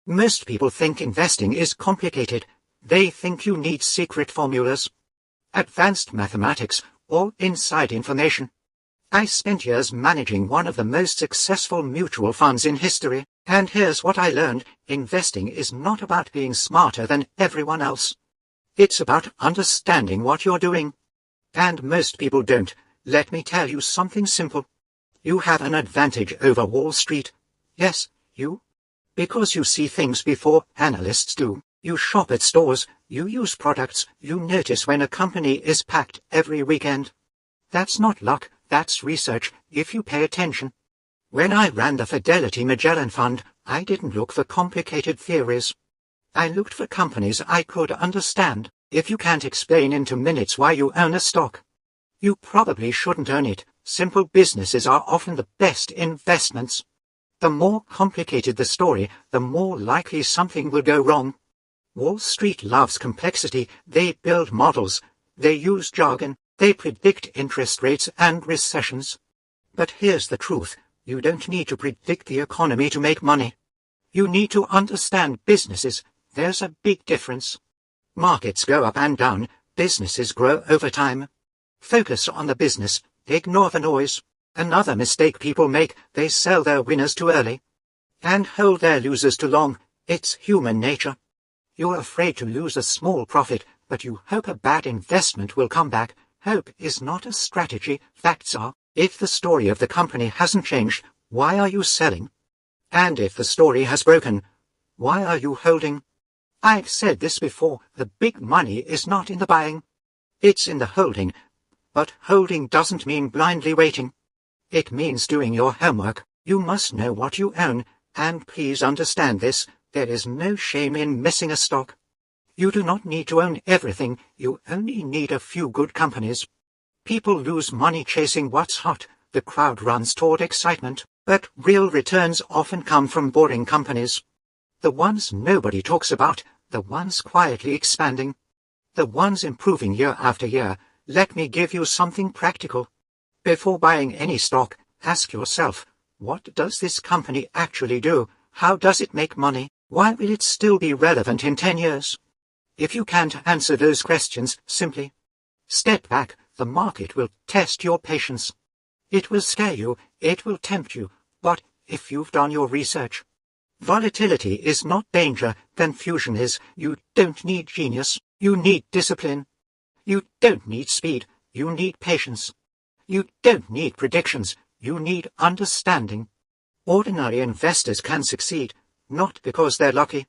Most people think investing is complicated. They think you need secret formulas, advanced mathematics, or inside information. I spent years managing one of the most successful mutual funds in history, and here's what I learned. Investing is not about being smarter than everyone else. It's about understanding what you're doing. And most people don't. Let me tell you something simple. You have an advantage over Wall Street. Yes, you. Because you see things before analysts do. You shop at stores, you use products, you notice when a company is packed every weekend. That's not luck, that's research, if you pay attention. When I ran the Fidelity Magellan Fund, I didn't look for complicated theories. I looked for companies I could understand. If you can't explain in 2 minutes why you own a stock, you probably shouldn't own it. Simple businesses are often the best investments. The more complicated the story, the more likely something will go wrong. Wall Street loves complexity. They build models, they use jargon, they predict interest rates and recessions. But here's the truth. You don't need to predict the economy to make money. You need to understand businesses. There's a big difference. Markets go up and down, businesses grow over time. Focus on the business, ignore the noise. Another mistake people make, they sell their winners too early and hold their losers too long. It's human nature. You're afraid to lose a small profit, but you hope a bad investment will come back. Hope is not a strategy, facts are. If the story of the company hasn't changed, why are you selling? And if the story has broken, why are you holding? I've said this before, the big money is not in the buying. It's in the holding. But holding doesn't mean blindly waiting. It means doing your homework. You must know what you own, and please understand this, there is no shame in missing a stock. You do not need to own everything, you only need a few good companies. People lose money chasing what's hot, the crowd runs toward excitement, but real returns often come from boring companies. The ones nobody talks about, the ones quietly expanding, the ones improving year after year. Let me give you something practical. Before buying any stock, ask yourself, what does this company actually do? How does it make money? Why will it still be relevant in 10 years? If you can't answer those questions, simply step back. The market will test your patience. It will scare you, it will tempt you, but if you've done your research, volatility is not danger, confusion is. You don't need genius, you need discipline. You don't need speed, you need patience. You don't need predictions, you need understanding. Ordinary investors can succeed, not because they're lucky,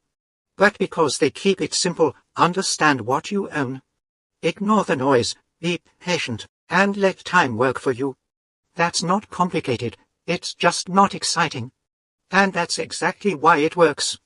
but because they keep it simple. Understand what you own. Ignore the noise, be patient, and let time work for you. That's not complicated, it's just not exciting. And that's exactly why it works.